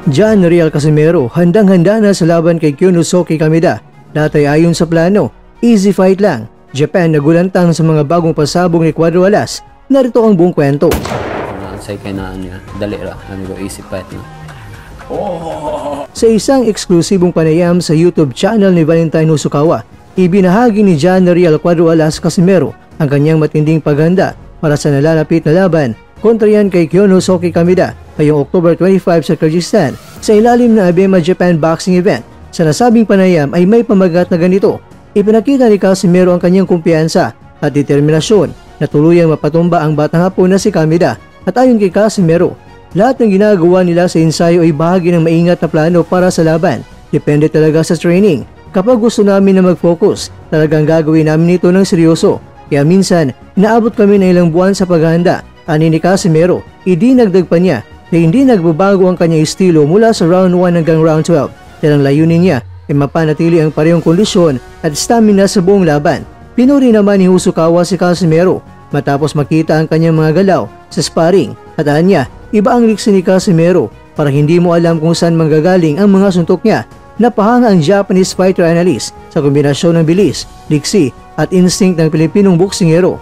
John Real Casimero handang-handa na sa laban kay Kyonosuke Kameda. Lahat ay ayon sa plano, easy fight lang. Japan nagulantang sa mga bagong pasabog ni Cuadro Alas. Narito ang buong kwento. Say kay na niya, dali ra, easy fight na. Sa isang eksklusibong panayam sa YouTube channel ni Valentine Hosokawa, ibinahagi ni John Real Cuadro Alas Casimero ang kanyang matinding paghanda para sa nalalapit na laban kontra yan kay Kyonosuke Kameda ngayong October 25 sa Kyrgyzstan sa ilalim ng Abema Japan Boxing Event. Sa nasabing panayam ay may pamagat na ganito. Ipinakita ni Casimero ang kanyang kumpiyansa at determinasyon na tuluyang mapatumba ang batang hapon na si Kameda. At ayon kay Casimero, lahat ng ginagawa nila sa ensayo ay bahagi ng maingat na plano para sa laban. Depende talaga sa training. Kapag gusto namin na mag-focus, talagang gagawin namin ito ng seryoso. Kaya minsan, inaabot kami ng ilang buwan sa paghahanda. Ani ni Casimero, idinagdag pa niya na hindi nagbabago ang kanyang estilo mula sa round 1 hanggang round 12 dahil ang layunin niya ay mapanatili ang parehong kondisyon at stamina sa buong laban. Pinuri naman ni Hosokawa si Casimero matapos makita ang kanyang mga galaw sa sparring at anya, iba ang liksi ni Casimero para hindi mo alam kung saan manggagaling ang mga suntok niya. Napahanga ang Japanese fighter analyst sa kombinasyon ng bilis, liksi at instinct ng Pilipinong boksingero.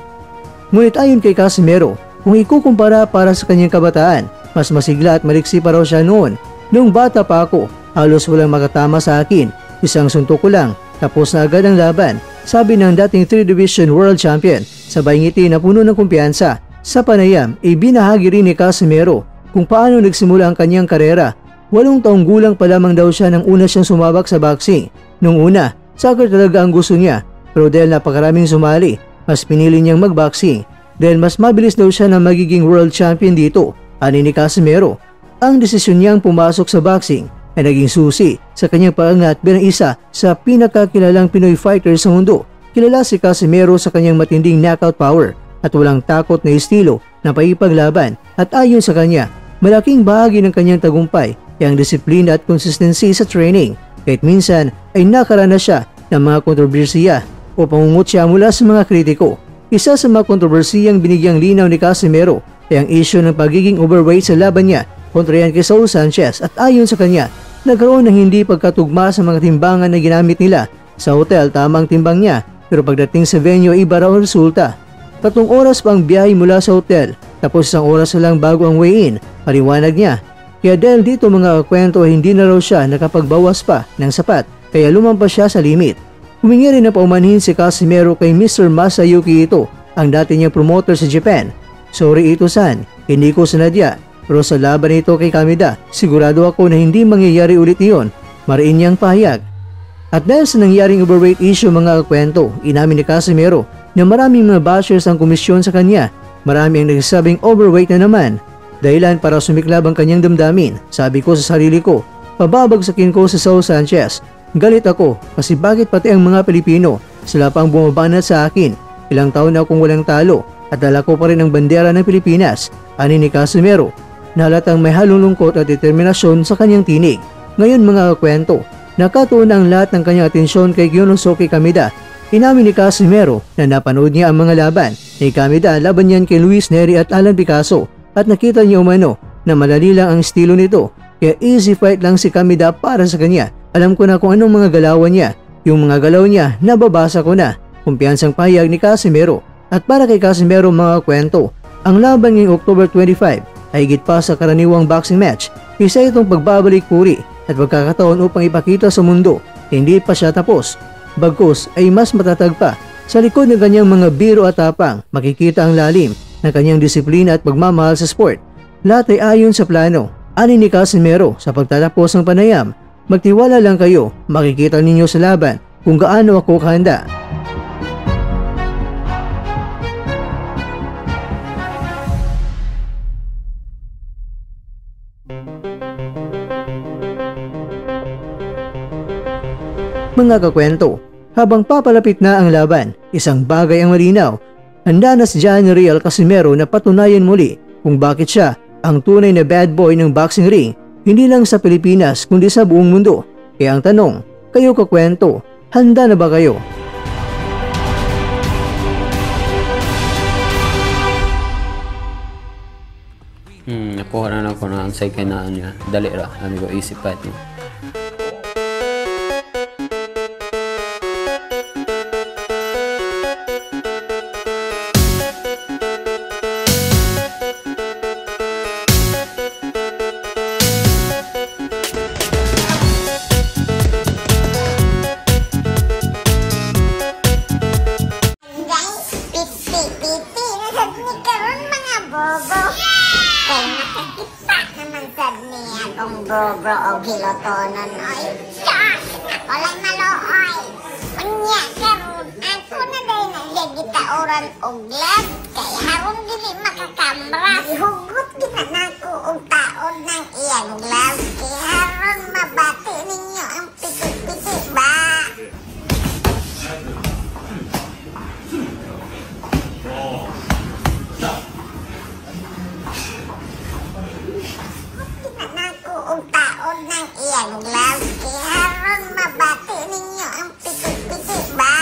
Ngunit ayon kay Casimero, kung ikukumpara para sa kanyang kabataan, mas masigla at maliksi pa raw siya noon. Nung bata pa ako, halos walang makatama sa akin. Isang suntok ko lang, tapos na agad ang laban. Sabi ng dating 3 Division World Champion, sabay ngiti na puno ng kumpiyansa. Sa panayam, ibinahagi rin ni Casimero kung paano nagsimula ang kanyang karera. 8 taong gulang pa lamang daw siya nang una siyang sumabak sa boxing. Nung una, soccer talaga ang gusto niya, pero dahil napakaraming sumali, mas pinili niyang magboxing. Dahil mas mabilis daw siya na magiging world champion dito, ani ni Casimero. Ang desisyon niyang pumasok sa boxing ay naging susi sa kanyang paangat bilang isa sa pinakakilalang Pinoy fighter sa mundo. Kilala si Casimero sa kanyang matinding knockout power at walang takot na estilo na paipaglaban at ayon sa kanya, malaking bahagi ng kanyang tagumpay ay ang disiplina at consistency sa training. Kahit minsan ay nakaranas siya ng mga kontrobersiya o pangungutya mula sa mga kritiko. Isa sa mga kontrobersiyang binigyang linaw ni Casimero ay ang issue ng pagiging overweight sa laban niya kontra yan kay Saul Sanchez at ayon sa kanya, nagkaroon ng hindi pagkatugma sa mga timbangan na ginamit nila. Sa hotel, tamang timbang niya pero pagdating sa venue, iba raw ang resulta. 3 oras pa ang biyahe mula sa hotel tapos 1 oras na lang bago ang weigh-in, paliwanag niya. Kaya dahil dito mga kwento ay hindi na raw siya nakapagbawas pa ng sapat kaya lumampas siya sa limit. Humingi rin na paumanhin si Casimero kay Mr. Masayuki Ito, ang dati niyang promoter sa Japan. Sorry Ito-san, hindi ko sinadya, pero sa laban nito kay Kameda, sigurado ako na hindi mangyayari ulit iyon, mariin niyang pahayag. At dahil sa nangyaring overweight issue mga kwento, inamin ni Casimero na maraming mga bashers ang komisyon sa kanya. Marami ang nagsasabing overweight na naman. Dahilan para sumiklab ang kanyang damdamin, sabi ko sa sarili ko, pababagsakin ko si Saul Sanchez. Galit ako kasi bakit pati ang mga Pilipino sila pang bumabanat sa akin. Ilang taon na akong walang talo at dala ko pa rin ang bandera ng Pilipinas, ani ni Casimero. Nahalatang may halong lungkot at determinasyon sa kanyang tinig. Ngayon mga kwento, nakatuon ang lahat ng kanyang atensyon kay Kyonosuke Kameda. Inamin ni Casimero na napanood niya ang mga laban ni Kameda laban niyan kay Luis Neri at Alan Picasso at nakita niya umano na malali lang ang estilo nito kaya easy fight lang si Kameda para sa kanya. Alam ko na kung anong mga galawan niya. Yung mga galaw niya, nababasa ko na. Kumpiyansang pahayag ni Casimero. At para kay Casimero mga kwento, ang laban ngayong October 25 ay higit pa sa karaniwang boxing match. Isa itong pagbabalik puri at pagkakataon upang ipakita sa mundo. Hindi pa siya tapos. Bagkus ay mas matatag pa. Sa likod ng kanyang mga biro at tapang, makikita ang lalim ng kanyang disiplina at pagmamahal sa sport. Lahat ay ayon sa plano. Ani ni Casimero sa pagtatapos ng panayam, magtiwala lang kayo, makikita ninyo sa laban kung gaano ako kahanda. Mga kakwento, habang papalapit na ang laban, isang bagay ang malinaw. Handa na si John Real Casimero na patunayan muli kung bakit siya ang tunay na bad boy ng boxing ring. Hindi lang sa Pilipinas kundi sa buong mundo. Kaya ang tanong, kayo kakwento, handa na ba kayo? Nakuha na ako na ang say kay na niya. Dali ra. Ano ko, easy fight mo. Bro, og hilotonon, oy. Diyos! Walay malooy. Unya, karon, ako na dahil nagigitauran og lag. Kaya haron dili makakamra. Ihugot ginanako og taon ng iyang lag. Kaya haron mabati ninyo ang pitik-pitik ba? Ang taon ng iyang love, kaya haron mabati ninyo ang pitik-pitik ba?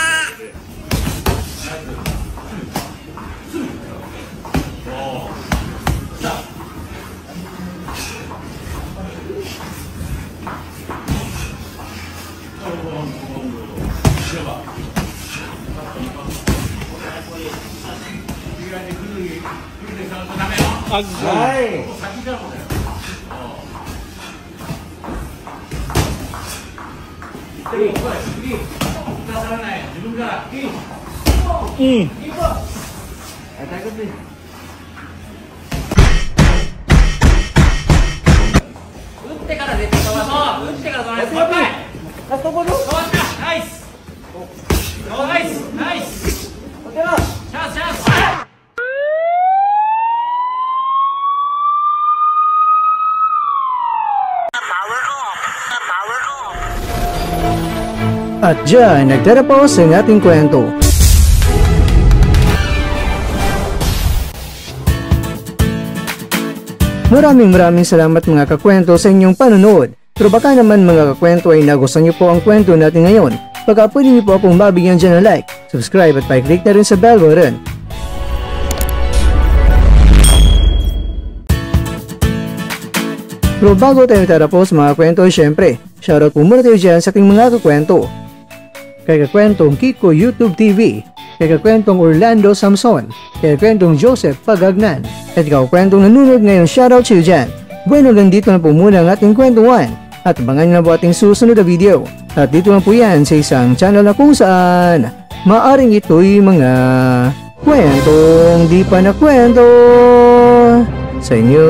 Agay! At dyan, nagtatapos ang ating kwento. Maraming salamat mga kakwento sa inyong panonood. Pero baka naman mga kakwento ay nagustuhan niyo po ang kwento natin ngayon. Baka pwede niyo po akong mabigyan dyan ng like, subscribe at pa-click na rin sa bell button. Pero bago tayo tatapos mga kwento, syempre, shoutout po muna tayo dyan sa ating mga kakwento. Kay kakwentong Kiko YouTube TV, kay kakwentong Orlando Samson, kay kakwentong Joseph Pagagnan, at kakwentong nanonood ngayon, shoutout sa iyo dyan. Bueno, hanggang dito na po muna ang ating kwentuhan, at abangan nyo na po ating susunod na video. At dito na po yan sa isang channel na kung saan maaring ito'y mga kwentong di pa na kwento sa inyo.